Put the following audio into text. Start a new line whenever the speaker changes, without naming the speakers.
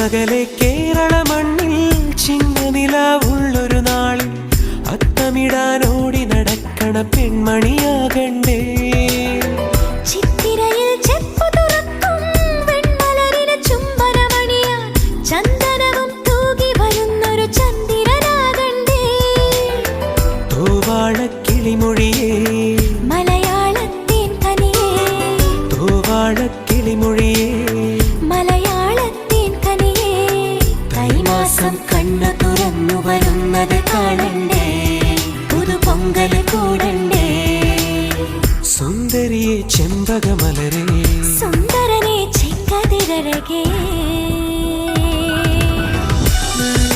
അകലെ കേരള മണ്ണിൽ ചിങ്ങനിലാവുള്ളൊരു നാളിൽ അത്തമിടാനോടി നടക്കണ പെൺമണിയാകണ്ടേ.
ചിത്തിരയിൽ ചെപ്പു തുറക്കും വെൺമലരിന് ചുംബനമണിയാൻ ചന്ദനവും തൂകി വരുന്നൊരു ചന്ദ്രനാകണ്ടേ.
തൂവാളക്കിളിമൊഴിയേ
മലയാളത്തിൻ കനിയേ,
തൂവാളക്കിളിമൊഴിയേ
മലയാളത്തിൻ കനിയേ.
തൈമാസം കണ്ണു തുറന്നു വരുന്നത്